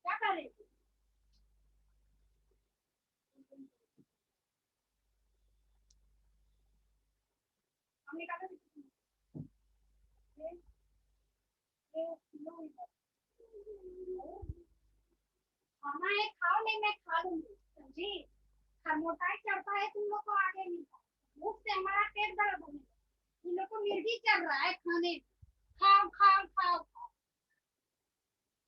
क्या कर रहे थे? हमने कहा था खाना है, खाओ, नहीं मैं खा लूंगी। समझी? मोटाई चढ़ता है तुम लोग को आगे नहीं, भूख से हमारा पेट दर्द होने लगा। इन लोग को मिर्गी चढ़ रहा है खाने। खाओ खाओ खाओ खाओ,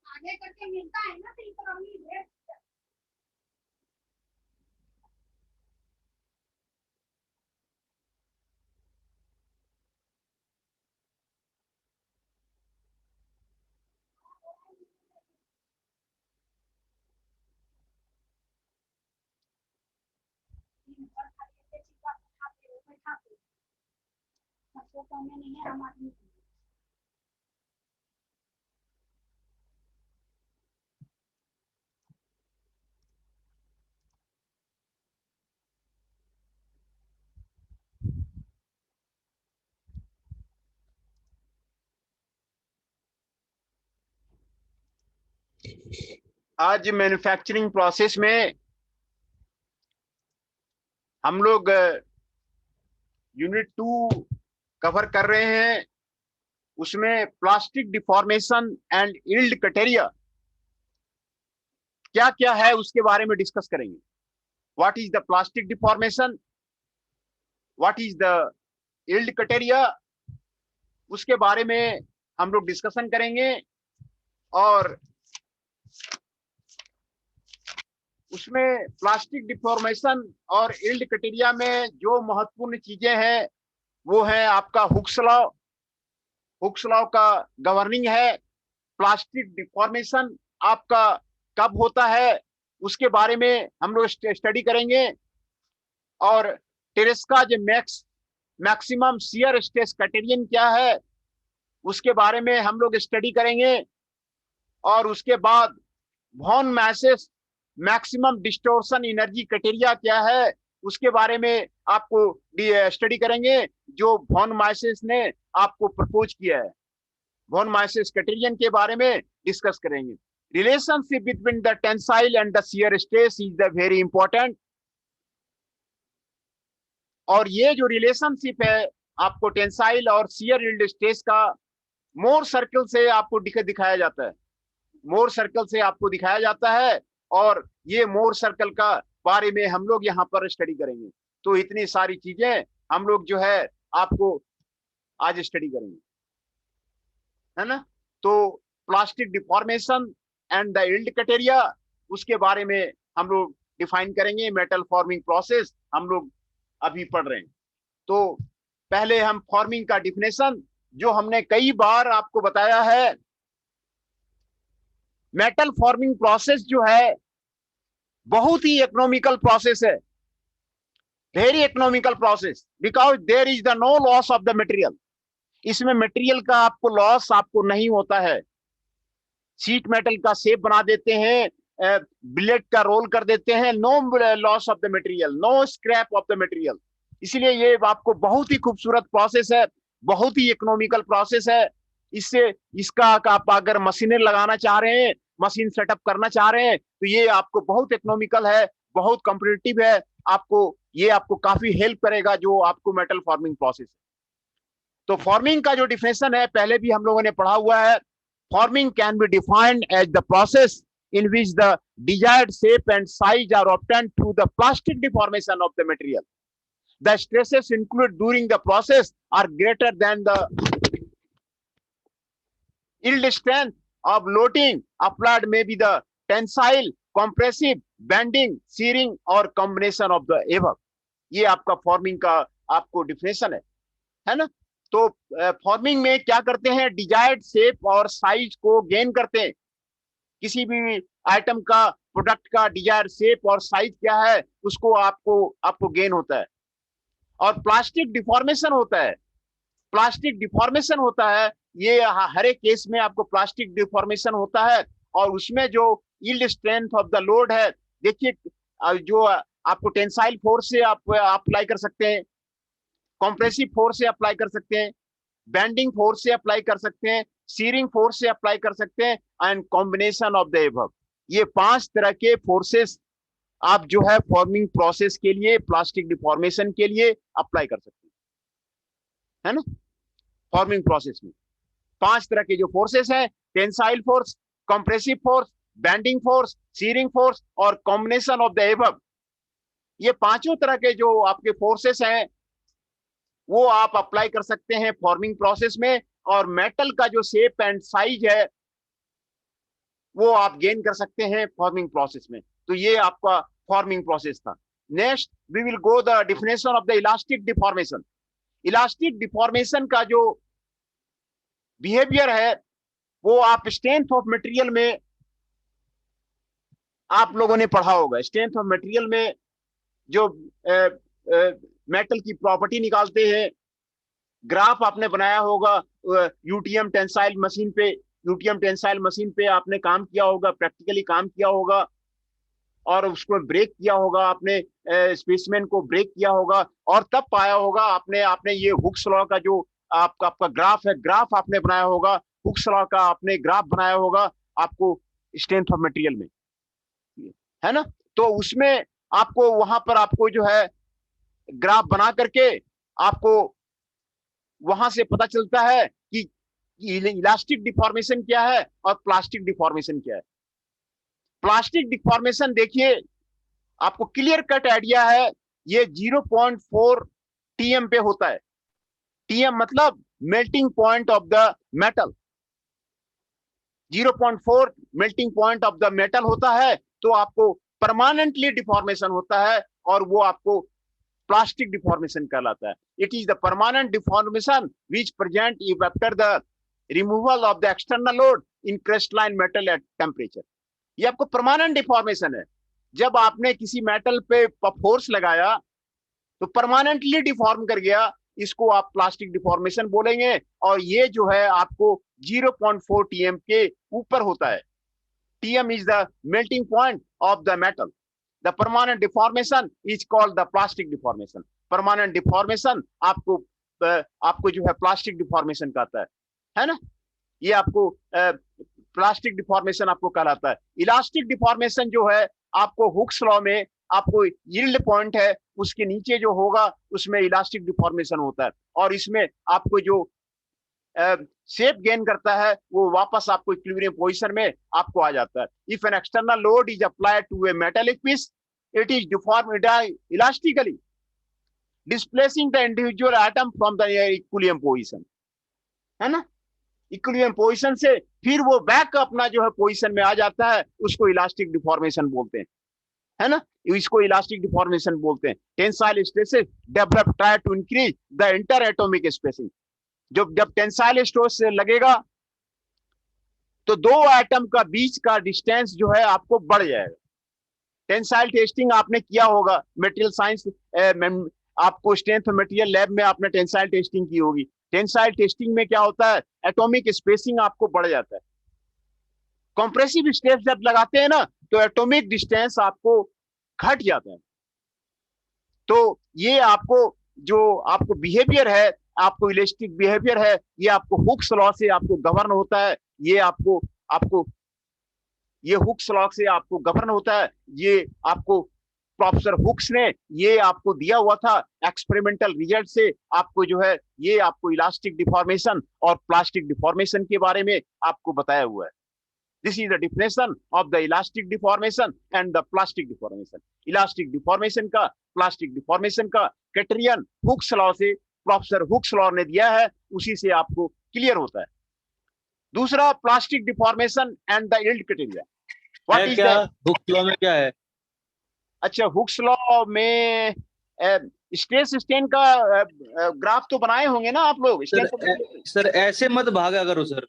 आगे करके मिलता है ना तो इकोनॉमी है। सबको कहने नहीं है, हम आदमी आज मैन्युफैक्चरिंग प्रोसेस में हम लोग यूनिट 2 कवर कर रहे हैं। उसमें plastic deformation and yield criteria क्या क्या है उसके बारे में डिस्कस करेंगे। What is the plastic deformation, what is the yield criteria, उसके बारे में हम लोग डिस्कशन करेंगे। और उसमें प्लास्टिक डिफॉर्मेशन और यील्ड क्राइटेरिया में जो महत्वपूर्ण चीजें हैं वो है आपका हुक्स लॉ। हुक्स लॉ का गवर्निंग है। प्लास्टिक डिफॉर्मेशन आपका कब होता है उसके बारे में हम लोग स्टडी करेंगे। और टेरेस्का जो मैक्सिमम शियर स्ट्रेस क्राइटेरियन क्या है उसके बारे में हम लोग स्टडी करेंगे। और उसके बाद von Mises maximum distortion energy criteria क्या है उसके बारे में आपको स्टडी करेंगे, जो वॉन मैसेस ने आपको प्रपोज किया है। वॉन मैसेस क्राइटेरियन के बारे में डिस्कस करेंगे। Relationship between the tensile and the shear stress is the very important. और ये जो रिलेशनशिप है आपको टेंसाइल और शियर यील्ड स्ट्रेस का मोर सर्कल से आपको दिखाया जाता है। मोर सर्कल से आपको दिखाया जाता है और ये मोर सर्कल का बारे में हम लोग यहाँ पर स्टडी करेंगे। तो इतनी सारी चीजें हम लोग जो है आपको आज स्टडी करेंगे, है ना। तो plastic deformation and the yield criteria उसके बारे में हम लोग डिफाइन करेंगे। मेटल फॉर्मिंग प्रोसेस हम लोग अभी पढ़ रहे हैं। तो पहले हम फॉर्मिंग का डिफिनेशन जो हमने कई बार आपको बताया है। मेटल फॉर्मिंग प्रोसेस जो है बहुत ही इकोनॉमिकल प्रोसेस है, very economical process, because there is the no loss of the material. इसमें मटेरियल का आपको लॉस आपको नहीं होता है। शीट मेटल का शेप बना देते हैं, बिलेट का रोल कर देते हैं, no loss of the material, no scrap of the material. इसलिए ये आपको बहुत ही खूबसूरत प्रोसेस है, बहुत ही इकोनॉमिकल प्रोसेस है। इससे इसका आप अगर मशीनें लगाना चाह रहे हैं, मशीन सेटअप करना चाह रहे हैं तो ये आपको बहुत इकोनॉमिकल है, बहुत कॉम्पिटिटिव है। आपको ये आपको काफी हेल्प करेगा जो आपको मेटल फॉर्मिंग प्रोसेस है। तो फॉर्मिंग का जो डिफिनेशन है पहले भी हम लोगों ने पढ़ा हुआ है। Forming can be defined as the process in which the desired shape and size are obtained through the plastic deformation of the material. The stresses included during the process are greater than the yield strength of loading applied, may be the tensile, compressive, bending, shearing or combination of the above. ये आपका forming का आपको definition है ना। तो forming में क्या करते हैं, डिजायर्ड शेप और साइज को गेन करते हैं। किसी भी आइटम का, प्रोडक्ट का डिजायर शेप और साइज क्या है उसको आपको गेन होता है। और प्लास्टिक डिफॉर्मेशन होता है। प्लास्टिक डिफॉर्मेशन होता है, ये हर एक केस में आपको प्लास्टिक डिफॉर्मेशन होता है। और उसमें जो yield strength of the load है, देखिए जो आपको टेंसाइल फोर्स से आप अप्लाई कर सकते हैं, कॉम्प्रेसिव फोर्स से अप्लाई कर सकते हैं, बेंडिंग फोर्स से अप्लाई कर सकते हैं, सीरिंग फोर्स से अप्लाई कर सकते हैं, and combination of the above. ये 5 तरह के फोर्सेस आप जो है फॉर्मिंग प्रोसेस के लिए, प्लास्टिक डिफॉर्मेशन के लिए अप्लाई कर सकते हैं, है ना। फॉर्मिंग प्रोसेस में 5 तरह के जो फोर्सेस हैं, tensile force, compressive force, bending force, shearing force और कॉम्बिनेशन ऑफ द एबव। ये पांचों तरह के जो आपके फोर्सेस हैं वो आप अप्लाई कर सकते हैं फॉर्मिंग प्रोसेस में, और मेटल का जो शेप एंड साइज है वो आप गेन कर सकते हैं फॉर्मिंग प्रोसेस में। तो ये आपका फॉर्मिंग प्रोसेस था। Next we will go the definition of the elastic deformation. Elastic deformation का जो बिहेवियर है वो आप स्ट्रेंथ ऑफ मटेरियल में आप लोगों ने पढ़ा होगा। स्ट्रेंथ ऑफ मटेरियल में जो मेटल की प्रॉपर्टी निकालते हैं, ग्राफ आपने बनाया होगा यूटीएम टेंसाइल मशीन पे। यूटीएम टेंसाइल मशीन पे आपने काम किया होगा, प्रैक्टिकली काम किया होगा, और उसको ब्रेक किया होगा आपने, स्पेसिमेन को ब्रेक किया होगा, और तब पाया होगा आपने ये हुक्स लॉ का जो आपका ग्राफ है, ग्राफ आपने बनाया होगा, हुक्स लॉ का आपने ग्राफ बनाया होगा आपको स्ट्रेंथ ऑफ मटेरियल में, है ना। तो उसमें आपको वहां पर आपको जो है ग्राफ बना करके आपको वहां से पता चलता है कि इलास्टिक डिफॉर्मेशन क्या है और प्लास्टिक डिफॉर्मेशन क्या है। प्लास्टिक डिफॉर्मेशन देखिए, आपको क्लियर कट आइडिया है, ये 0.4 टीएम पे होता है। टीएम मतलब melting point of the metal. 0.4 melting point of the metal होता है, तो आपको परमानेंटली डिफॉर्मेशन होता है, और वो आपको प्लास्टिक डिफॉर्मेशन कहलाता है। It is the permanent deformation which present if after the removal of the external load in crystalline metal at temperature. ये आपको परमानेंट डिफॉर्मेशन है। जब आपने किसी मेटल पे फोर्स लगाया तो परमानेंटली डिफॉर्म कर गया, इसको आप प्लास्टिक डिफॉर्मेशन बोलेंगे। और ये जो है आपको 0.4 टीएम के ऊपर होता है। TM is the melting point of the metal. The permanent deformation is called the plastic deformation. Permanent deformation आपको जो है प्लास्टिक डिफॉर्मेशन कहता है ना। ये आपको प्लास्टिक डिफॉर्मेशन आपको कहलाता है। इलास्टिक डिफॉर्मेशन जो है आपको हुक्स लॉ में आपको यील्ड पॉइंट है उसके नीचे जो होगा उसमें इलास्टिक डिफॉर्मेशन होता है, और इसमें आपको जो शेप गेन करता है वो वापस आपको इक्विलिब्रियम पोजीशन में आपको आ जाता है। If an external load is applied to a metallic piece it is deformed elastically displacing the individual atom from the equilibrium position, है ना। इक्विलिब्रियम पोजीशन से फिर वो बैक अपना जो है पोजीशन में आ जाता है, उसको इलास्टिक डिफॉर्मेशन बोलते हैं, है ना। इसको इलास्टिक डिफॉर्मेशन बोलते हैं। Tensile stresses develop try to increase the inter atomic spacing. जब टेंसाइल स्ट्रेस लगेगा तो दो एटम का बीच का डिस्टेंस जो है आपको बढ़ जाएगा। टेंसाइल टेस्टिंग आपने किया होगा मटेरियल साइंस, आपको स्ट्रेंथ मटेरियल लैब में आपने टेंसाइल टेस्टिंग की होगी। टेंसाइल टेस्टिंग में क्या होता है, एटॉमिक स्पेसिंग आपको बढ़ जाता है। कंप्रेसिव स्ट्रेस जब लगाते हैं ना तो एटॉमिक डिस्टेंस आपको घट जाता है। तो ये आपको जो आपको बिहेवियर है, आपको इलास्टिक बिहेवियर है, ये आपको हुक्स लॉ से आपको गवर्न होता है। ये आपको ये हुक्स लॉ से आपको गवर्न होता है। ये आपको प्रोफेसर हुक्स ने ये आपको दिया हुआ था एक्सपेरिमेंटल रिजल्ट से। आपको जो है ये आपको इलास्टिक डिफॉर्मेशन और प्लास्टिक डिफॉर्मेशन के बारे में आपको बताया हुआ है। This is the definition of the elastic deformation and the plastic deformation. Elastic deformation का, plastic deformation का क्राइटेरियन हुक्स लॉ से, प्रोफेसर हुक्स लॉ ने दिया है, उसी से आपको क्लियर होता है। दूसरा plastic deformation and the yield criteria. What is the Hooke's law में क्या है? अच्छा, हुक्स लॉ में स्ट्रेस स्ट्रेन का ग्राफ तो बनाए होंगे ना आप लोग। सर ऐसे मत भागा करो सर।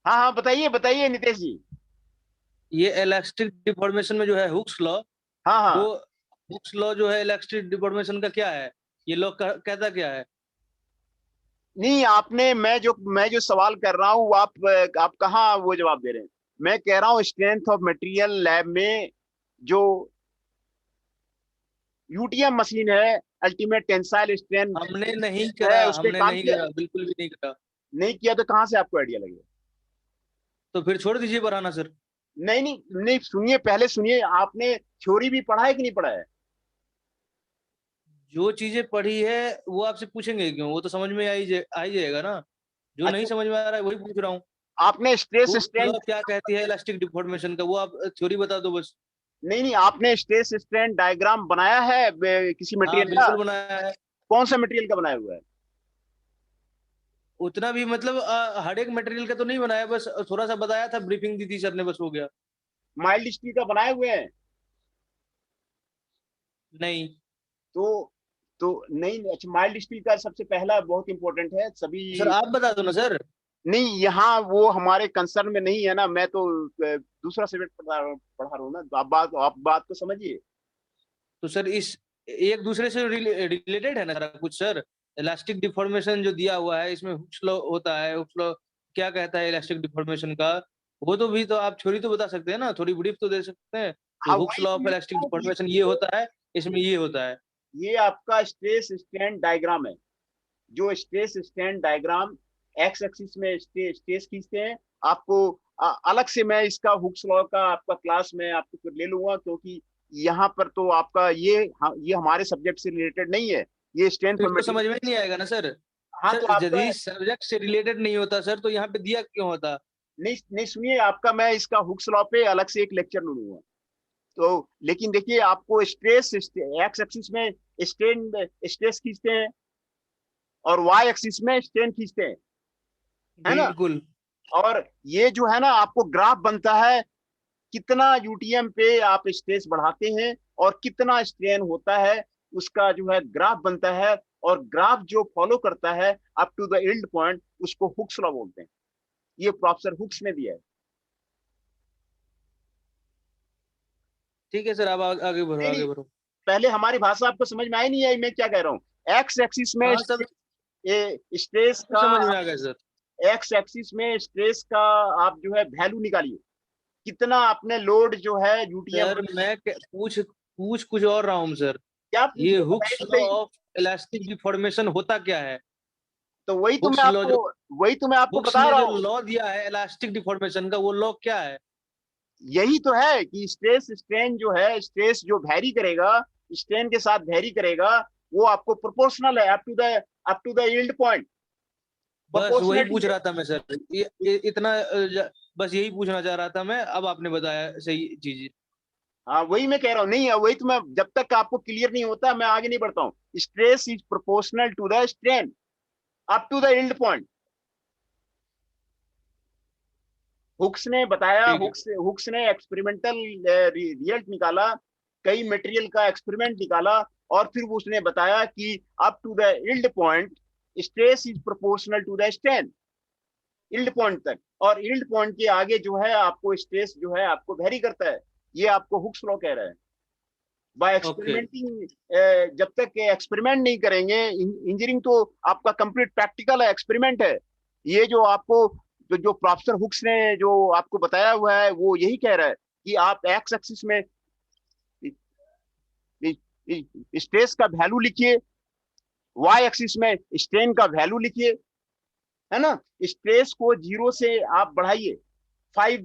हाँ हाँ, बताइए बताइए नितेश जी। ये इलास्टिक डिफॉर्मेशन में जो है हुक्स लॉ, हाँ हाँ, वो हुक्स लॉ जो है इलास्टिक डिफॉर्मेशन का क्या है, ये लॉ कहता क्या है? नहीं आपने, मैं जो सवाल कर रहा हूँ आप कहाँ वो जवाब दे रहे हैं। मैं कह रहा हूँ स्ट्रेंथ ऑफ मटेरियल लैब में जो यूटीएम मशीन है अल्टीमेट टेंसाइल स्ट्रेन हमने नहीं करा, उसपे हमने काम नहीं किया? करा, बिल्कुल भी नहीं करा। नहीं किया तो कहाँ से आपको आइडिया लगेगा? तो फिर छोड़ दीजिए पढ़ाना सर। नहीं नहीं नहीं, सुनिए, पहले सुनिए, आपने थ्योरी भी पढ़ा है कि नहीं पढ़ा है? जो चीजें पढ़ी है वो आपसे पूछेंगे क्यों, वो तो समझ में आ ही जाएगा ना। जो नहीं अच्छा, समझ में आ रहा है वही पूछ रहा हूँ। आपने स्ट्रेस हुक्स स्ट्रेन, लॉ क्या कहती है इलास्टिक डिफॉर्मेशन का, वो आप थ्योरी बता दो बस। नहीं आपने स्ट्रेस स्ट्रेन डायग्राम बनाया है किसी हाँ मटेरियल का? बिल्कुल बनाया है। कौन सा मटेरियल का बनाया हुआ है? उतना भी मतलब हर एक मटेरियल का तो नहीं बनाया, बस थोड़ा सा बताया था, ब्रीफिंग दी थी सर ने, बस हो गया। माइल्ड स्टील का बनाए हुए हैं? नहीं तो तो नहीं, अच्छा, माइल्ड स्टील का सबसे पहला बहुत इंपॉर्टेंट है सभी। सर, आप बता दो ना सर। नहीं, यहाँ वो हमारे कंसर्न में नहीं है ना, मैं तो दूसरा सब्जेक्ट पढ़ा रहा हूँ ना, तो आप बात को समझिए। तो सर इस एक दूसरे से रिलेटेड है ना सारा कुछ सर। इलास्टिक डिफॉर्मेशन जो दिया हुआ है इसमें हुक्स लॉ होता है, हुक्स लॉ क्या कहता है इलास्टिक डिफॉर्मेशन का, वो तो भी तो आप थ्योरी तो बता सकते हैं ना, थोड़ी ब्रीफ तो दे सकते हैं कि हाँ, हुक्स वही लॉ तो ऑफ मैं इलास्टिक कह रहा हूँ कि डिफॉर्मेशन ये होता है, इसमें ये होता है। ये आपका स्ट्रेस स्ट्रेन डायग्राम है। जो stress strain diagram x axis में स्ट्रेस खींचते हैं, आपको अलग से मैं इसका हुक्स लॉ का आपका क्लास में आपको फिर ले लूंगा, क्योंकि यहाँ पर तो आपका ये हमारे सब्जेक्ट से रिलेटेड नहीं है, ये स्ट्रेंथ फिर और तो मटेरियल। समझ में नहीं आएगा ना सर। हाँ, तो सर आपका, यदि सब्जेक्ट से रिलेटेड नहीं होता सर तो यहाँ पे दिया क्यों होता। नहीं नहीं, सुनिए, आपका मैं इसका हुक्स लॉ पे अलग से एक लेक्चर लूंगा। तो लेकिन देखिए, आपको स्ट्रेस एक्स एक्सिस में स्ट्रेन स्ट्रेस खींचते हैं, और वाई एक्सिस में स्ट्रेन खींचते हैं, है ना? बिल्कुल। और ये जो है ना, आपको ग्राफ बनता है, कितना यूटीएम पे आप स्ट्रेस बढ़ाते हैं और कितना स्ट्रेन होता है, उसका जो है ग्राफ बनता है। और ग्राफ जो फॉलो करता है up to the yield point, उसको हुक्स लॉ बोलते हैं। ये प्रोफेसर हुक्स ने दिया है। ठीक है सर, आप आगे बढ़ो, नहीं नहीं, आगे बढ़ो। पहले हमारी भाषा आपको समझ में आई नहीं आई, मैं क्या कह रहा हूँ? एक्स एक्सिस में हाँ सब स्ट्रेस का, समझ में आ गया सर। एक्स एक्सिस में स्ट्रेस का आप जो है वैल्यू निकालिए, कितना आपने लोड जो है यूटीएम। सर मैं पूछ पूछ कुछ और रहा हूँ सर। क्या पूछ ये रहे हो, बताइए हुक्स तो लॉ सही। ऑफ इलास्टिक डिफॉर्मेशन होता क्या है। तो वही तो मैं हुक्स लॉ आपको जो वही तो मैं आपको हुक्स बता ने रहा जो हूँ। लॉ दिया है इलास्टिक डिफॉर्मेशन का, वो लॉ क्या है। यही तो है कि स्ट्रेस स्ट्रेन जो है, स्ट्रेस जो वैरी करेगा, स्ट्रेन के साथ वैरी करेगा, वो आपको प्रोपोर्शनल है up to the yield point. बस वही प्रोपोर्शनलिटी पूछ है। रहा था मैं सर। इतना बस यही पूछना चाह रहा था मैं, अब आपने बताया सही चीज। हाँ, वही मैं कह रहा हूँ, नहीं है वही तो मैं, जब तक आपको क्लियर नहीं होता मैं आगे नहीं बढ़ता हूँ। Stress is proportional to the strain up to the yield point. Hooke's ने बताया, ठीक है। हुक्स ने एक्सपेरिमेंटल रिजल्ट निकाला, कई मटेरियल का एक्सपेरिमेंट निकाला, और फिर उसने बताया कि up to the yield point stress is proportional to the strain, yield point तक। और यील्ड पॉइंट के आगे जो है आपको स्ट्रेस जो है आपको वेरी करता है। ये आपको हुक्स लॉ कह रहा है। Bye okay. एक्सपेरिमेंटिंग, जब तक एक्सपेरिमेंट नहीं करेंगे, इंजीनियरिंग तो आपका कंप्लीट प्रैक्टिकल है, एक्सपेरिमेंट है। ये जो आपको जो प्रोफेसर हुक्स ने जो आपको बताया हुआ है, वो यही कह रहा है कि आप एक्स एक्सिस में स्ट्रेस का वैल्यू लिखिए, वाई एक्सिस में स्ट्रेन का वैल्यू लिखिए, है ना? स्ट्रेस को 0 से आप बढ़ाइए, 5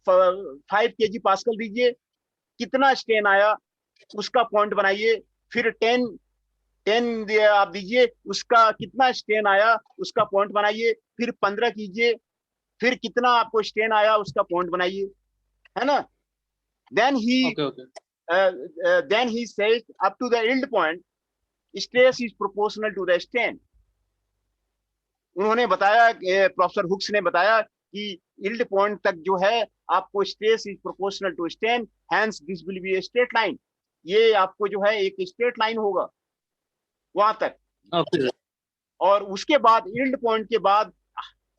5 kg पास्कल दीजिए, कितना स्ट्रेन आया उसका पॉइंट बनाइए। फिर 10 आप दीजिए, उसका कितना स्ट्रेन आया उसका पॉइंट बनाइए। फिर 15 कीजिए, फिर कितना आपको स्ट्रेन आया उसका पॉइंट बनाइए, है ना? Then he okay okay. Then he says up to the yield point stress is proportional to the strain. उन्होंने बताया, प्रोफेसर हुक्स ने बताया कि यील्ड पॉइंट तक जो है आपको stress is proportional to strain, hence this will be a straight line. ये आपको जो है एक स्ट्रेट लाइन होगा वहां तक। ओके। और उसके बाद यील्ड पॉइंट के बाद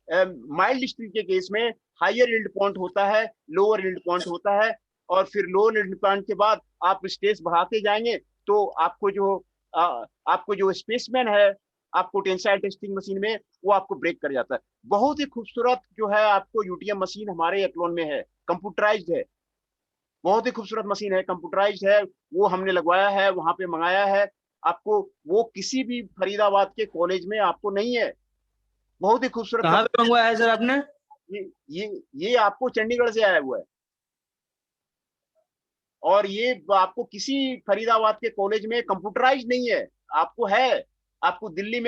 माइल्ड स्टील के केस में हायर यील्ड पॉइंट होता है, लोअर यील्ड पॉइंट होता है। और फिर लोअर यील्ड पॉइंट के बाद आप स्ट्रेस बढ़ाते जाएंगे, तो आपको जो स्पेसमैन है आपको टेंसाइल टेस्टिंग मशीन में, वो आपको ब्रेक कर जाता है। बहुत ही खूबसूरत जो है आपको यूटीएम मशीन हमारे एप्लॉन में है, कंप्यूटराइज्ड है, बहुत ही खूबसूरत मशीन है, कंप्यूटराइज्ड है। वो हमने लगवाया है, वहां पे मंगाया है। आपको वो किसी भी फरीदाबाद के कॉलेज में आपको नहीं है। बहुत ही खूबसूरत कहाँ पे मंगवाया है सर आपने? ये आपको चंडीगढ़ से आया हुआ है, और ये आपको किसी फरीदाबाद के कॉलेज में कंप्यूटराइज नहीं है। आपको है, आपको दिल्ली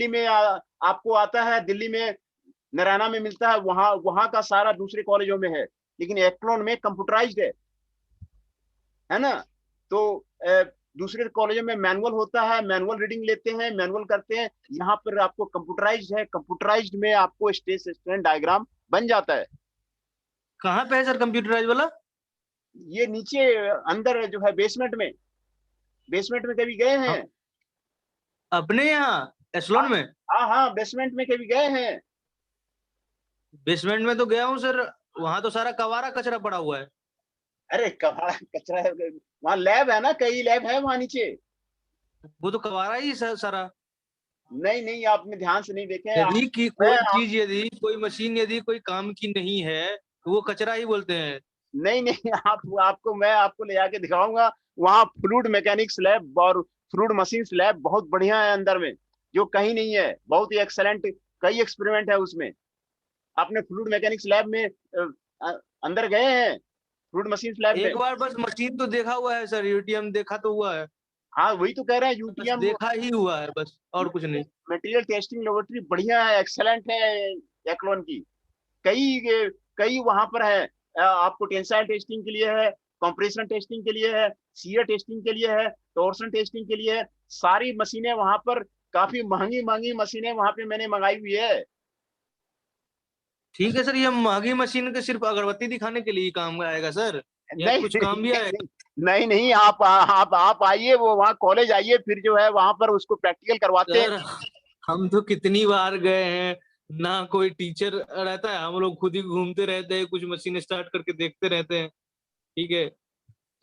में आपको आता है, दिल्ली में नारायणा में मिलता है, वहां का सारा दूसरे कॉलेजों में है, लेकिन एक्लोन में कंप्यूटराइज्ड है ना। तो दूसरे कॉलेजों में मैनुअल होता है, मैनुअल रीडिंग लेते हैं, मैनुअल करते हैं। यहाँ पर आपको कंप्यूटराइज्ड है, कंप्यूटराइज्ड में आपको स्टेज स्टैंड डायग्राम बन जाता है। कहाँ पे है सर कंप्यूटराइज वाला? ये नीचे अंदर जो है बेसमेंट में कभी गए हैं? अपने यहाँ एस्लोन में? हाँ हाँ, बेसमेंट में कभी गए हैं? बेसमेंट में तो गया हूँ सर, वहां तो सारा कबाड़ा कचरा पड़ा हुआ है। अरे कबाड़ा कचरा है, वहाँ लैब है ना, कई लैब है वहां नीचे। वो तो कबाड़ा ही सारा। नहीं नहीं, आपने ध्यान से नहीं देखे। यदि की मैं कोई चीज, यदि कोई मशीन यदि कोई काम की नहीं है तो वो कचरा ही बोलते हैं। नहीं नहीं, मैं आपको ले जाके दिखाऊंगा। वहाँ फ्लूइड मैकेनिक्स लैब और फ्लूइड मशीन्स लैब बहुत बढ़िया है अंदर में, जो कहीं नहीं है, बहुत ही एक्सेलेंट। कई एक्सपेरिमेंट है उसमें। आपने फ्लूइड मैकेनिक्स लैब में अंदर गए हैं, फ्लूइड मशीन्स लैब में? एक बार बस मशीन तो देखा हुआ है सर, यूटीएम देखा तो हुआ है। हाँ, वही तो कह रहे हैं, बस यूटीएम देखा ही हुआ है बस, और कुछ नहीं। मटेरियल टेस्टिंग लेबोरेटरी बढ़िया है, एक्सेलेंट है एक्लोन की। कई कई वहां पर है। आपको टेंसाइल टेस्टिंग के लिए है, कंप्रेशन टेस्टिंग के लिए है, शियर टेस्टिंग के लिए है, टॉर्सन टेस्टिंग के लिए है। सारी मशीनें वहां पर, काफी महंगी महंगी मशीनें वहां पे मैंने मंगाई हुई है। ठीक है सर, ये महंगी मशीन के सिर्फ अगरबत्ती दिखाने के लिए ही काम आएगा सर, या नहीं कुछ काम भी आएगा? नहीं नहीं, आप आइए, वो वहाँ कॉलेज आइए, फिर जो है वहां पर उसको प्रैक्टिकल करवाते हैं। सर हम तो कितनी बार गए हैं, ना कोई टीचर रहता है, हम लोग खुद ही घूमते रहते हैं, कुछ मशीन स्टार्ट करके देखते रहते हैं। ठीक है,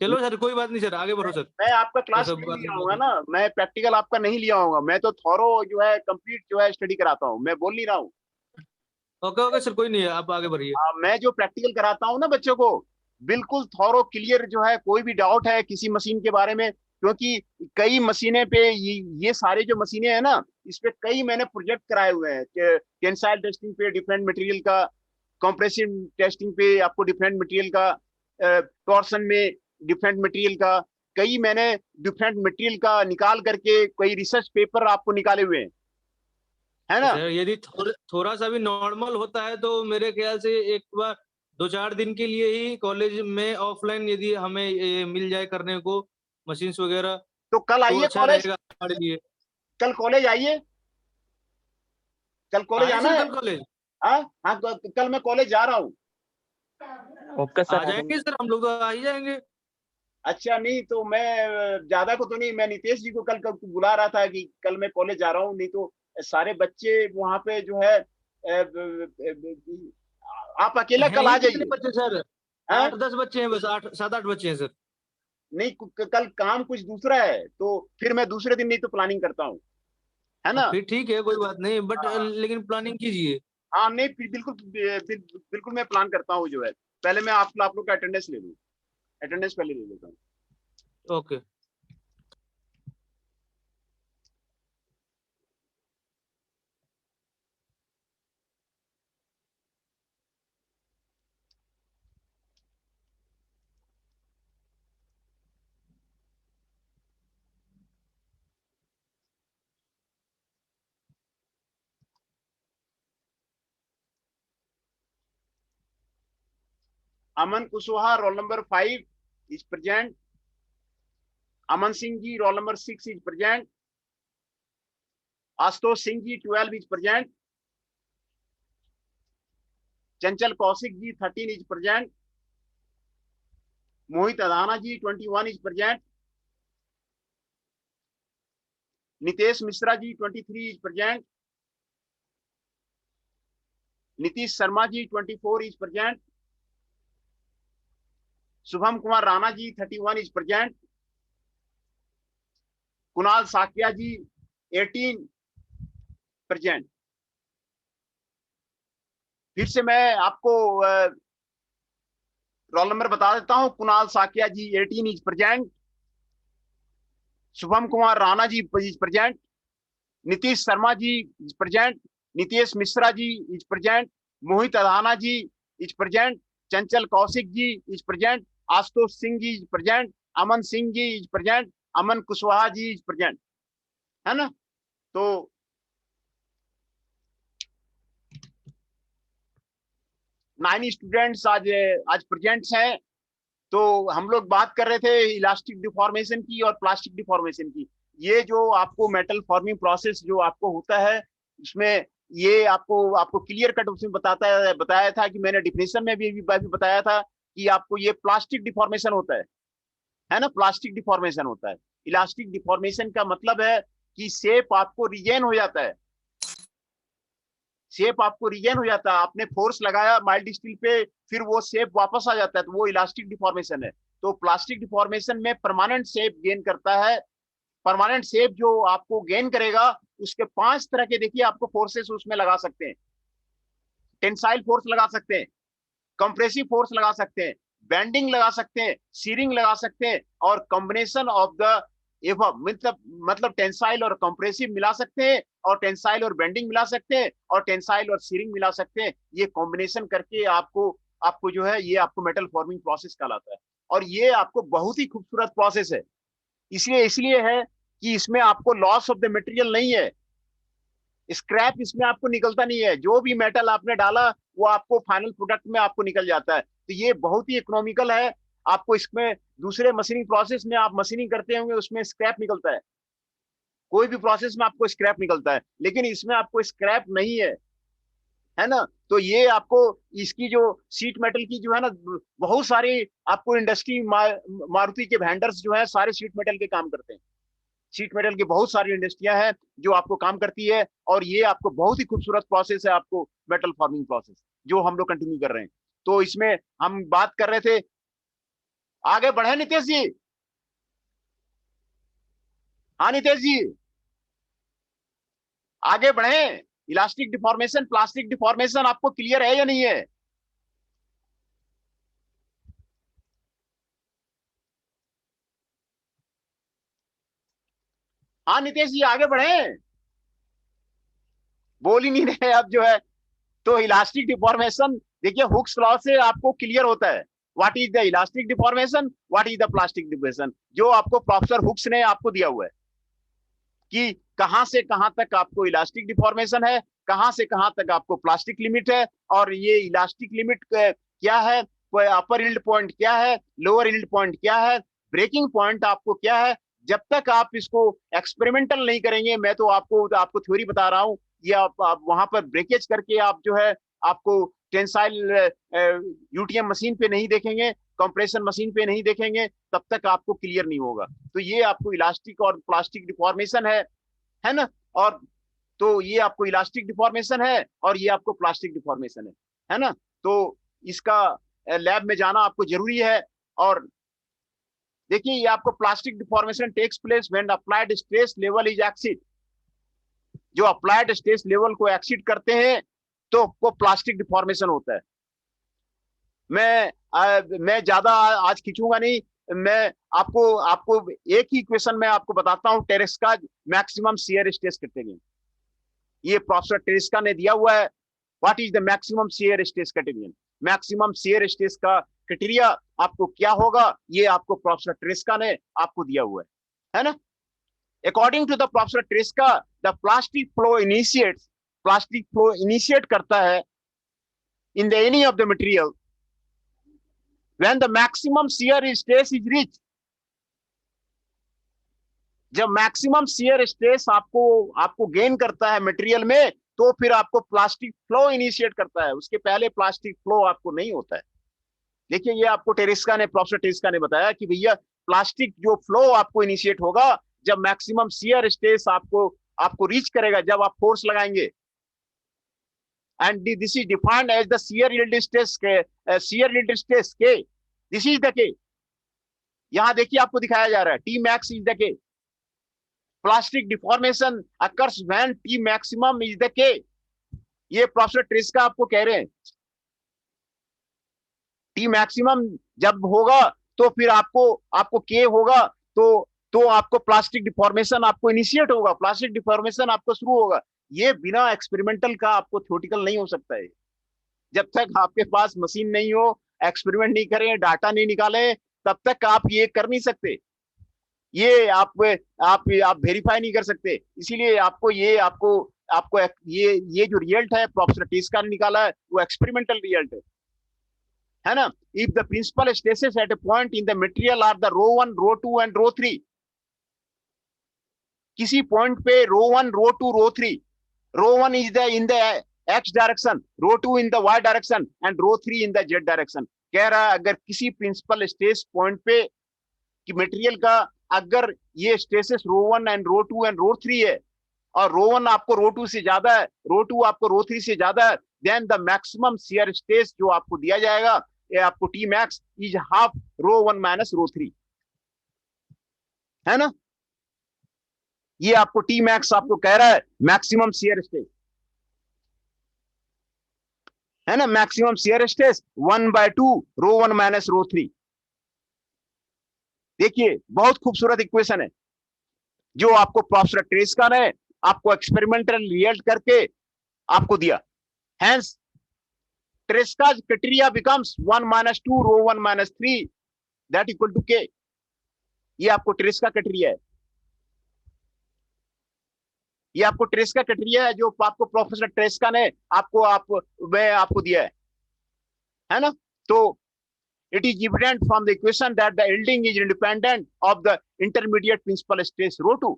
चलो सर कोई बात नहीं सर, आगे बढ़ो सर। मैं आपका ये क्लास सब नहीं बात लिया हम आऊंगा लोग। ना, मैं प्रैक्टिकल आपका नहीं लिया आऊंगा, मैं तो थॉरो जो है कंप्लीट जो है स्टडी कराता हूँ, मैं बोल नहीं रहा हूँ। ओके ओके सर, कोई नहीं है, आप आगे बढ़िए। मैं जो प्रैक्टिकल कराता हूँ ना बच्चों को, बिल्कुल थॉरो क्लियर जो है, कोई भी डाउट है किसी मशीन के बारे में, क्योंकि कई मशीनें पे ये सारे जो मशीनें हैं ना, इस पे कई मैंने प्रोजेक्ट कराए हुए हैं। टेंसाइल टेस्टिंग पे डिफरेंट मटेरियल का, कंप्रेसिव टेस्टिंग पे आपको डिफरेंट मटेरियल का, टॉर्सन में डिफरेंट मटेरियल का, कई मैंने डिफरेंट मटेरियल का निकाल करके कई रिसर्च पेपर आपको निकाले हुए हैं, है ना। सर यदि थोड़ा सा भी नॉर्मल होता है तो मेरे ख्याल से एक बार 2-4 दिन के लिए ही कॉलेज में ऑफलाइन यदि हमें ये मिल जाए करने को मशीन्स वगैरह, तो कल तो आइए अच्छा कॉलेज, रहेगा हमारे लिए। कल कॉलेज आइए, कल कॉलेज आए आना सर है। कल कॉलेज? हाँ हाँ, कल मैं कॉलेज जा रहा हूँ। ओके आ सर। जाएंगे सर, हम लोग तो आ ही जाएंगे। अच्छा, नहीं तो मैं ज्यादा को तो नहीं, मैं नितेश जी को कल कल बुला रहा था कि कल मैं कॉलेज जा रहा हूँ, नहीं तो सारे बच्चे वहां पे जो है आप अकेला हैं कल ही आ कितने जाइए। बच्चे सर? हाँ, 8-10 बच्चे हैं बस, 8-7-8 बच्चे हैं सर। नहीं कल काम कुछ दूसरा है, तो फिर मैं दूसरे दिन नहीं तो प्लानिंग करता हूँ, है अब ना। फिर ठीक है, कोई बात नहीं, बट हाँ लेकिन प्लानिंग कीजिए। हाँ, नहीं बिल्कुल बिल्कुल मैं प्लान करता हूँ जो है। पहले मैं आप लोग का अटेंडेंस ले लूँ, अटेंडेंस पहले ले लेता हूँ। Okay. Aman Kushwaha roll number 5 is present. Aman Singh ji roll number 6 is present. Ashutosh Singh ji 12 is present. Chanchal Kaushik ji 13 is present. Mohit Adana ji 21 is present. Nitesh Mishra ji 23 is present. Nitish Sharma ji 24 is present. Shubham Kumar Rana ji 31 is present. Kunal Sakia ji 18 present. फिर से मैं आपको रोल नंबर बता देता हूं। Kunal Sakia ji 18 is present. Shubham Kumar Rana ji is present, Nitish Sharma ji is present, Nitish Mishra ji is present, Mohit Adhana ji is present, Chanchal Kaushik ji is present, Ashutosh Singh ji is present, Aman Singh ji is present, Aman Kushwaha ji is present, है ना। तो 9 स्टूडेंट्स आज प्रेजेंट्स हैं। तो हम लोग बात कर रहे थे इलास्टिक डिफॉर्मेशन की और प्लास्टिक डिफॉर्मेशन की। ये जो आपको मेटल फॉर्मिंग प्रोसेस जो आपको होता है, इसमें ये आपको क्लियर कट उसमें बताया था कि मैंने डिफिनेशन में भी बताया था कि आपको ये प्लास्टिक डिफॉर्मेशन होता है ना, प्लास्टिक डिफॉर्मेशन होता है। इलास्टिक डिफॉर्मेशन का मतलब है कि शेप आपको रिगेन हो जाता है, शेप आपको रिगेन हो जाता है। आपने फोर्स लगाया माइल्ड स्टील पे, फिर वो शेप वापस आ जाता है, तो वो इलास्टिक डिफॉर्मेशन है। तो प्लास्टिक डिफॉर्मेशन में परमानेंट शेप गेन करता है। परमानेंट शेप जो आपको गेन करेगा, उसके 5 तरह के देखिए आपको फोर्सेस उसमें लगा सकते हैं। टेंसाइल फोर्स लगा सकते हैं, कंप्रेसिव फोर्स लगा सकते हैं, बेंडिंग लगा सकते हैं, सीरिंग लगा सकते हैं, और कॉम्बिनेशन ऑफ द एवब मतलब टेंसाइल और कंप्रेसिव मिला सकते हैं, और टेंसाइल और बेंडिंग मिला सकते हैं, और टेंसाइल और सीरिंग मिला सकते हैं। ये कॉम्बिनेशन करके आपको जो है ये आपको मेटल फॉर्मिंग प्रोसेस कहलाता है। और ये आपको बहुत ही खूबसूरत प्रोसेस है। इसलिए है कि इसमें आपको लॉस ऑफ द मटेरियल नहीं है, स्क्रैप इसमें आपको निकलता नहीं है। जो भी मेटल आपने डाला वो आपको फाइनल प्रोडक्ट में आपको निकल जाता है। तो ये बहुत ही इकोनॉमिकल है। आपको इसमें दूसरे मशीनिंग प्रोसेस में आप मशीनिंग करते होंगे, उसमें स्क्रैप निकलता है, कोई भी प्रोसेस में आपको स्क्रैप निकलता है, लेकिन इसमें आपको स्क्रैप नहीं है ना। तो ये आपको इसकी जो सीट मेटल की जो है ना, बहुत सारी आपको इंडस्ट्री मारुति के वेंडर्स जो है सारे सीट मेटल के काम करते हैं। शीट मेटल की बहुत सारी इंडस्ट्रियां हैं जो आपको काम करती है, और ये आपको बहुत ही खूबसूरत प्रोसेस है आपको मेटल फॉर्मिंग प्रोसेस, जो हम लोग कंटिन्यू कर रहे हैं। तो इसमें हम बात कर रहे थे, आगे बढ़े नितेश जी। हाँ नितेश जी, आगे बढ़े। इलास्टिक डिफॉर्मेशन, प्लास्टिक डिफॉर्मेशन आपको क्लियर है या नहीं है? हाँ नितेश जी, आगे बढ़े, बोल ही नहीं रहे अब जो है। तो इलास्टिक डिफॉर्मेशन देखिए हुक्स लॉ से आपको क्लियर होता है, what is the elastic deformation, what is the plastic deformation, जो आपको प्रोफेसर हुक्स ने आपको दिया हुआ है कि कहां से कहां तक आपको इलास्टिक डिफॉर्मेशन है, कहां से कहां तक आपको प्लास्टिक लिमिट है, और ये इलास्टिक लिमिट क्या है, अपर यील्ड पॉइंट क्या है, लोअर यील्ड पॉइंट क्या है, ब्रेकिंग पॉइंट आपको क्या है। जब तक आप इसको एक्सपेरिमेंटल नहीं करेंगे, मैं तो आपको थ्योरी बता रहा हूं, ये आप वहां पर ब्रेकेज करके आप जो है आपको टेंसाइल यूटीएम मशीन पे नहीं देखेंगे, कंप्रेशन मशीन पे नहीं देखेंगे, तब तक आपको क्लियर नहीं होगा। तो ये आपको इलास्टिक और प्लास्टिक डिफॉर्मेशन है ना। और तो ये आपको इलास्टिक डिफॉर्मेशन है और ये आपको प्लास्टिक डिफॉर्मेशन है ना। तो इसका लैब में जाना आपको जरूरी है। और देखिए ये आपको plastic deformation takes place when applied stress level is exceed, जो अप्लाइड स्ट्रेस लेवल को एक्सीड करते हैं तो वो प्लास्टिक डिफॉर्मेशन होता है। मैं ज्यादा आज खींचूंगा नहीं, मैं आपको एक ही इक्वेशन में आपको बताता हूं, टेरेस्का मैक्सिमम शियर स्ट्रेस क्राइटेरियन, ये प्रोफेसर टेरेस्का ने दिया हुआ है। What is the maximum shear stress criterion, maximum shear stress का क्राइटेरिया आपको क्या होगा, ये आपको प्रोफेसर टेरेस्का ने आपको दिया हुआ है ना। According to the professor Tresca, the plastic flow initiate करता है in the any of the material when the maximum shear stress is reached। जब मैक्सिमम शियर स्ट्रेस आपको गेन करता है मटेरियल में, तो फिर आपको प्लास्टिक फ्लो इनिशिएट करता है, उसके पहले प्लास्टिक फ्लो आपको नहीं होता है। देखिए ये आपको प्रोफेसर टेरेस्का ने बताया कि भैया प्लास्टिक जो फ्लो आपको इनिशिएट होगा जब मैक्सिमम शियर स्ट्रेस आपको रीच करेगा, जब आप फोर्स लगाएंगे। And this is defined as the shear yield stress K, this is the K। यहां देखिए आपको दिखाया जा रहा है T max is the K, plastic deformation occurs when T maximum is the K। ये प्रोफेसर टेरेस्का आपको कह रहे हैं T maximum जब होगा तो फिर आपको K होगा, तो तो आपको प्लास्टिक डिफॉर्मेशन आपको इनिशिएट होगा, प्लास्टिक डिफॉर्मेशन आपको शुरू होगा। ये बिना एक्सपेरिमेंटल का आपको थ्योरेटिकल नहीं हो सकता है। जब तक आपके पास मशीन नहीं हो, एक्सपेरिमेंट नहीं करें, डाटा नहीं निकाले, तब तक आप ये कर नहीं सकते, ये आप वेरीफाई नहीं कर सकते। इसीलिए आपको आपको ये जो रिजल्ट है प्रोफेसर टिस्का ने निकाला है वो एक्सपेरिमेंटल रिजल्ट है ना। If the principal stresses at a point in the material are the rho 1 rho 2 and rho 3, किसी पॉइंट पे rho 1 rho 2 rho 3, rho 1 is the in the X direction, rho 2 in the Y direction and rho 3 in the Z direction. कह रहा है अगर किसी principal stress point पे कि material का अगर ये stresses rho 1 and rho 2 and rho 3 है, और रो 1 आपको रो 2 से ज्यादा है, रो 2 आपको रो 3 से ज्यादा है, then the maximum shear stress जो आपको दिया जाएगा, ये आपको T max is half rho 1 minus rho 3, है ना। ये आपको टी मैक्स आपको कह रहा है मैक्सिमम शियर स्ट्रेस, है ना। मैक्सिमम शियर स्ट्रेस 1/2 रो 1 माइनस रो 3। देखिए बहुत खूबसूरत इक्वेशन है जो आपको प्रोफेसर टिस्का ने आपको एक्सपेरिमेंटल रिजल्ट करके आपको दिया। Hence टिस्का's criteria becomes 1 minus 2 row 1 minus 3 that equal to k। ये आपको टिस्का क्राइटेरिया है, ये आपको टिस्का क्राइटेरिया है जो आपको प्रोफेसर टिस्का ने आपको दिया है ना। तो it is evident from the equation that the yielding is independent of the intermediate principal stress rho 2।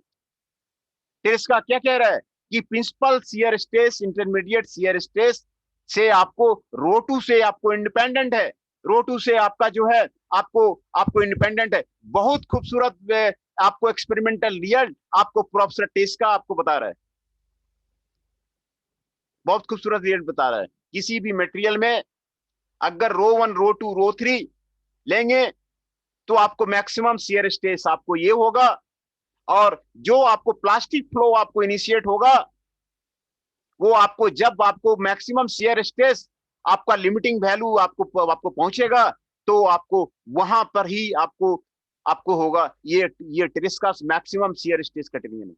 Tisca क्या कह रहा है कि principal shear stress intermediate shear stress से आपको रो 2 से आपको इंडिपेंडेंट है, रो 2 से आपका जो है आपको इंडिपेंडेंट है। बहुत खूबसूरत आपको एक्सपेरिमेंटल रिजल्ट आपको प्रोफेसर टिस्का आपको बता रहा है, बहुत खूबसूरत रिजल्ट बता रहा है। किसी भी मटेरियल में अगर रो 1 रो 2 रो 3 लेंगे तो आपको मैक्सिमम शियर स्ट्रेस आपको ये होगा, और जो आपको प्लास्टिक फ्लो आपको इनिशिएट होगा वो आपको जब आपको मैक्सिमम शियर स्ट्रेस आपका लिमिटिंग वैल्यू आपको पहुंचेगा तो आपको वहां पर ही आपको होगा ये Tresca's maximum shear stress criterion.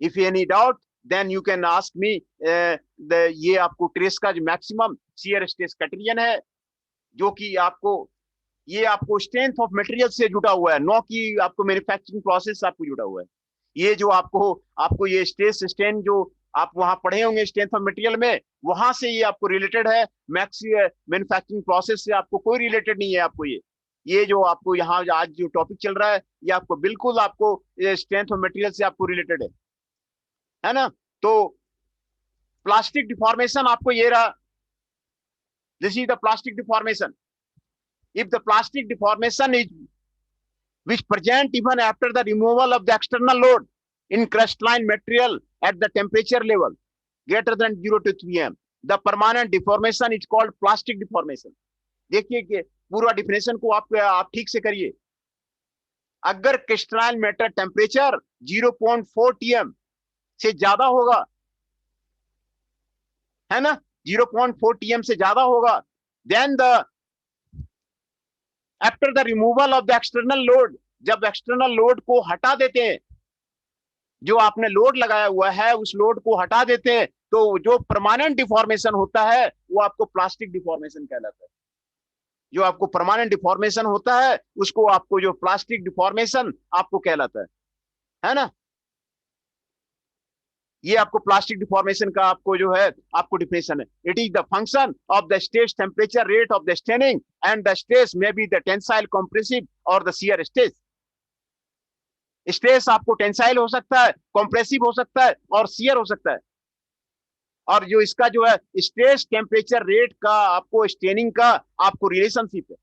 If any doubt then you can ask me, ये आपको Tresca maximum shear stress criterion है जो कि ये आपको स्ट्रेंथ ऑफ मटेरियल से जुड़ा हुआ है, नो कि आपको मैन्युफैक्चरिंग प्रोसेस से आपको जुड़ा हुआ है। ये जो आपको ये स्ट्रेस स्ट्रेन जो आप वहां पढ़े होंगे स्ट्रेंथ ऑफ मटेरियल में, वहां से ये आपको रिलेटेड है, मैन्युफैक्चरिंग प्रोसेस से आपको कोई रिलेटेड नहीं है। आपको ये जो आपको यहाँ आज जो टॉपिक चल रहा है ये आपको बिल्कुल आपको स्ट्रेंथ ऑफ मटेरियल से आपको रिलेटेड है ना। तो प्लास्टिक डिफॉर्मेशन आपको ये रहा, this is the plastic deformation. If the plastic deformation is which present even after the removal of the external load in crystalline material at the temperature level greater than 0 to 3 m, the permanent deformation is called plastic deformation। देखिए कि पूरा definition को आप ठीक से करिए। अगर crystalline matter temperature 0.4 tm से ज्यादा होगा, है ना, 0.4 tm से ज्यादा होगा, then the after the removal of the external load, जब एक्सटर्नल लोड को हटा देते हैं, जो आपने लोड लगाया हुआ है उस लोड को हटा देते हैं, तो जो परमानेंट डिफॉर्मेशन होता है वो आपको प्लास्टिक डिफॉर्मेशन कहलाता है। जो आपको परमानेंट डिफॉर्मेशन होता है उसको आपको जो प्लास्टिक डिफॉर्मेशन आपको कहलाता है ना। ये आपको प्लास्टिक डिफॉर्मेशन का आपको जो है आपको डिफिनेशन है। It is the function of the stress temperature rate of the straining and the stress may be the tensile compressive और द शियर स्ट्रेस। स्ट्रेस आपको टेंसाइल हो सकता है, कंप्रेसिव हो सकता है और शियर हो सकता है। और जो इसका जो है स्ट्रेस टेम्परेचर रेट का आपको स्ट्रेनिंग का आपको रिलेशनशिप है।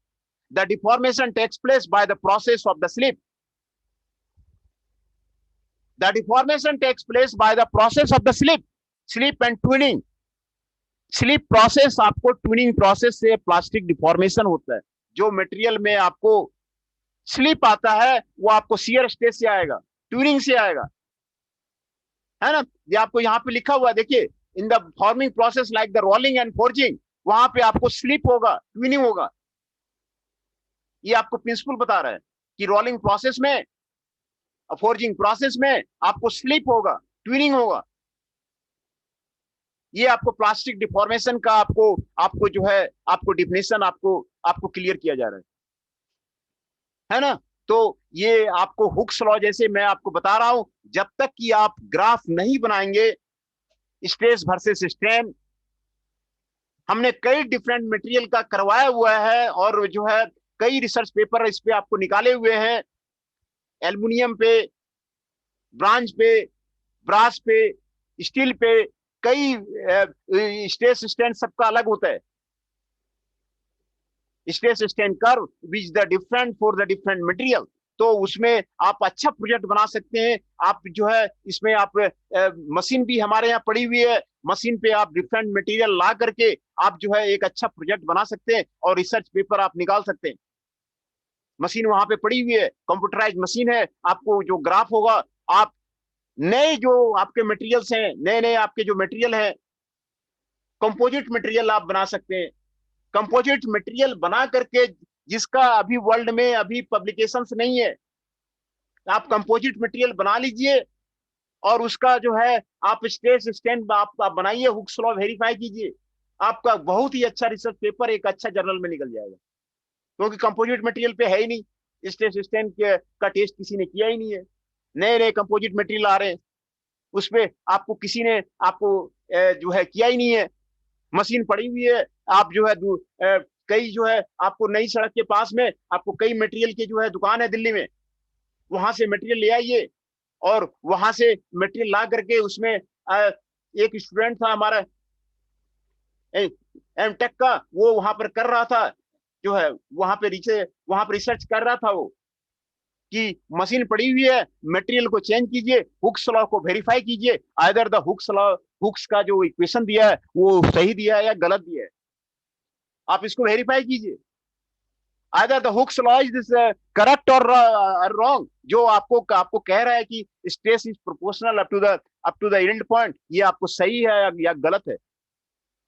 The deformation takes place by the process of the slip. The deformation takes place by the process of the slip and tuning। Slip process आपको ट्यूनिंग प्रोसेस से plastic deformation होता है। जो मटेरियल में आपको स्लिप आता है वो आपको शियर स्ट्रेस से आएगा, ट्यूनिंग से आएगा, है ना। ये आपको यहाँ पे लिखा हुआ है, देखिए, in the forming process like the rolling and forging, वहां पे आपको स्लिप होगा, ट्यूनिंग होगा। ये आपको प्रिंसिपल बता रहा है कि रोलिंग प्रोसेस में फोर्जिंग प्रोसेस में आपको स्लिप होगा, ट्विनिंग होगा। ये आपको प्लास्टिक डिफॉर्मेशन का आपको जो है आपको डिफिनेशन आपको क्लियर किया जा रहा है ना। तो ये आपको हुक्स लॉ जैसे मैं आपको बता रहा हूं, जब तक कि आप ग्राफ नहीं बनाएंगे स्ट्रेस वर्सेस स्ट्रेन, हमने कई डिफरेंट मटेरियल का करवाया हुआ है और जो है कई रिसर्च पेपर इस पे आपको निकाले हुए हैं, एल्युमिनियम पे, ब्रांज पे, ब्रास पे, स्टील पे, कई स्ट्रेस स्ट्रेन सबका अलग होता है। Stress strain curve which the different for the different material, तो उसमें आप अच्छा प्रोजेक्ट बना सकते हैं। आप जो है इसमें आप मशीन भी हमारे यहाँ पड़ी हुई है, मशीन पे आप डिफरेंट मटेरियल ला करके आप जो है एक अच्छा प्रोजेक्ट बना सकते हैं और रिसर्च पेपर आप निकाल सकते हैं। मशीन वहां पे पड़ी हुई है, कंप्यूटराइज मशीन है। आपको जो ग्राफ होगा, आप नए जो आपके मटेरियल्स हैं, नए नए आपके जो मटेरियल है, कंपोजिट मटेरियल आप बना सकते हैं। कंपोजिट मटेरियल बना करके जिसका अभी वर्ल्ड में अभी पब्लिकेशंस नहीं है, आप कंपोजिट मटेरियल बना लीजिए और उसका जो है आप स्ट्रेस स्ट्रेन आप बनाइए, हुक्स लॉ वेरीफाई कीजिए, आपका बहुत ही अच्छा रिसर्च पेपर एक अच्छा जर्नल में निकल जाएगा। क्योंकि कंपोजिट मटेरियल पे है ही नहीं, स्ट्रेस स्ट्रेन का टेस्ट किसी ने किया ही नहीं है। नए नए कंपोजिट मटेरियल आ रहे हैं, उसपे आपको किसी ने आपको जो है किया ही नहीं है। मशीन पड़ी हुई है, आप जो है कई जो है आपको नई सड़क के पास में आपको कई मटेरियल की जो है दुकान है दिल्ली में, वहां से मटेरियल ले आइए और वहां से मटेरियल ला करके उसमें एक स्टूडेंट था हमारा एमटेक का, वो वहां पर कर रहा था, जो है वहां पे रिसर्च कर रहा था वो, कि मशीन पड़ी हुई है, मटेरियल को चेंज कीजिए, हुक्स लॉ को वेरीफाई कीजिए, आइदर द हुक्स का जो इक्वेशन दिया है वो सही दिया है या गलत दिया है, आप इसको वेरीफाई कीजिए। Either the Hooke's law is this correct और रॉन्ग, जो आपको कह रहा है कि stress is proportional up to the yield point, ये आपको सही है या गलत है,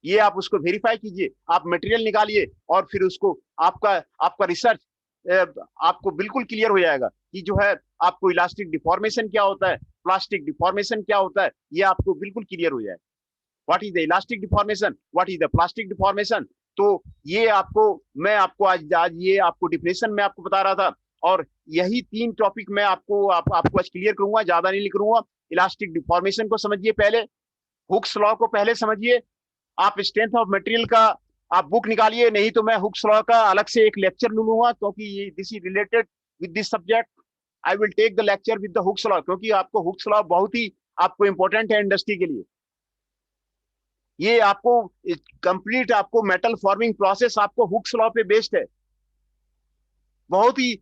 ये आप उसको वेरीफाई कीजिए। आप मटेरियल निकालिए और फिर उसको आपका रिसर्च आपको बिल्कुल क्लियर हो जाएगा कि जो है आपको इलास्टिक डिफॉर्मेशन क्या होता है, प्लास्टिक डिफॉर्मेशन क्या होता है, ये आपको बिल्कुल क्लियर हो जाएगा। What is the elastic deformation, what is the plastic deformation. तो ये मैं आपको आज ये आपको डिफिनेशन में आपको बता रहा था, और यही 3 टॉपिक मैं आपको आज क्लियर करूंगा, ज्यादा नहीं लिखूंगा। इलास्टिक डिफॉर्मेशन को समझिए पहले, हुक्स लॉ को पहले समझिए, आप स्ट्रेंथ ऑफ मटेरियल का आप बुक निकालिए, नहीं तो मैं हुक्स लॉ का अलग से एक लेक्चर लूंगा, क्योंकि this is related with this subject. I will take the lecture with the Hooke's law, क्योंकि आपको हुक्स लॉ बहुत ही आपको इंपॉर्टेंट है इंडस्ट्री के लिए। ये आपको कंप्लीट आपको मेटल फॉर्मिंग प्रोसेस आपको हुक्स लॉ पे बेस्ड है। बहुत ही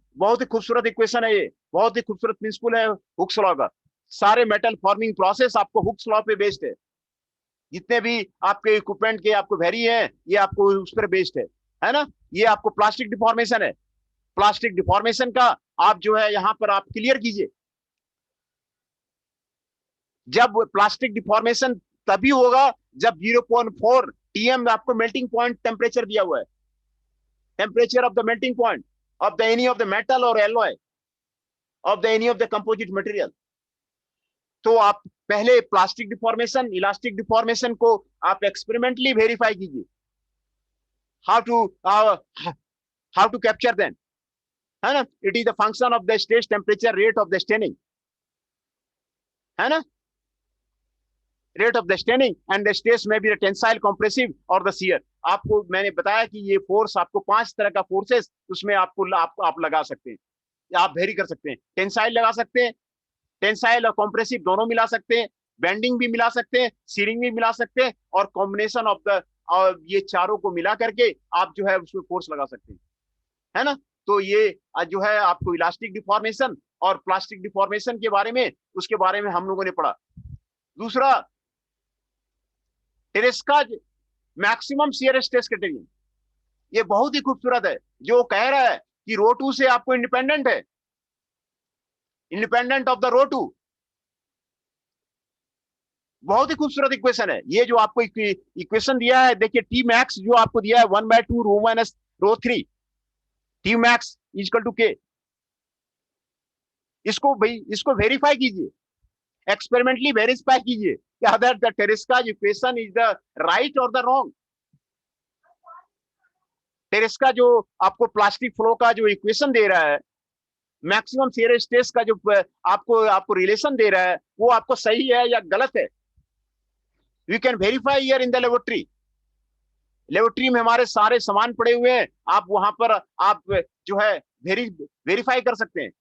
खूबसूरत इक्वेशन है ये, बहुत ही खूबसूरत प्रिंसिपल है हुक्स लॉ का। सारे मेटल फॉर्मिंग प्रोसेस आपको हुक्स लॉ पे बेस्ड है। जितने भी आपके इक्विपमेंट के आपको वेरी है, ये आपको उस पर बेस्ड है ना। ये आपको प्लास्टिक डिफॉर्मेशन है, प्लास्टिक डिफॉर्मेशन का आप जो है यहां पर आप क्लियर कीजिए। जब प्लास्टिक डिफॉर्मेशन तभी होगा जब 0.4 TM आपको मेल्टिंग पॉइंट टेम्परेचर दिया हुआ है, temperature of the melting point of the any of the metal और alloy of the any of the composite material. तो आप पहले प्लास्टिक डिफॉर्मेशन, इलास्टिक डिफॉर्मेशन को आप एक्सपेरिमेंटली वेरीफाई कीजिए, हाउ टू कैप्चर देम, है ना। It is the function of the stress temperature rate of the staining, है ना, rate of the staining and the stress में भी टेंसाइल, कंप्रेसिव और द शियर। आपको मैंने बताया कि ये फोर्स आपको 5 तरह का फोर्सेस उसमें आप लगा सकते हैं, आप वेरी कर सकते हैं। टेंसाइल लगा सकते हैं, टेंसाइल और कंप्रेसिव दोनों मिला सकते हैं, बेंडिंग भी मिला सकते हैं, सीरिंग भी मिला सकते हैं, और कॉम्बिनेशन ऑफ द और ये चारों को मिला करके आप जो है उसमें फोर्स लगा सकते हैं, है ना। तो ये जो है आपको इलास्टिक डिफॉर्मेशन और प्लास्टिक डिफॉर्मेशन के बारे में, उसके बारे में हम लोगों ने पढ़ा। दूसरा, टेरेस्का मैक्सिमम शियर स्ट्रेस क्राइटेरियन, ये बहुत ही खूबसूरत है, जो कह रहा है कि रो2 से आपको इंडिपेंडेंट है, इंडिपेंडेंट ऑफ द रो2। बहुत ही खूबसूरत इक्वेशन है ये, जो आपको इक्वेशन दिया है। देखिए टी मैक्स जो आपको दिया है 1/2 rho minus rho, T max equal to K. इसको भाई इसको वेरीफाई कीजिए, एक्सपेरिमेंटली वेरीफाई कीजिए कि whether the Tresca equation is the right और द रॉन्ग। टेरेस्का जो आपको प्लास्टिक फ्लो का जो इक्वेशन दे रहा है, मैक्सिमम शियर स्ट्रेस का जो आपको रिलेशन दे रहा है, वो आपको सही है या गलत है। We can verify here in the laboratory. Laboratory में हमारे सारे सामान पड़े हुए हैं, आप वहां पर आप जो है वेरीफाई कर सकते हैं।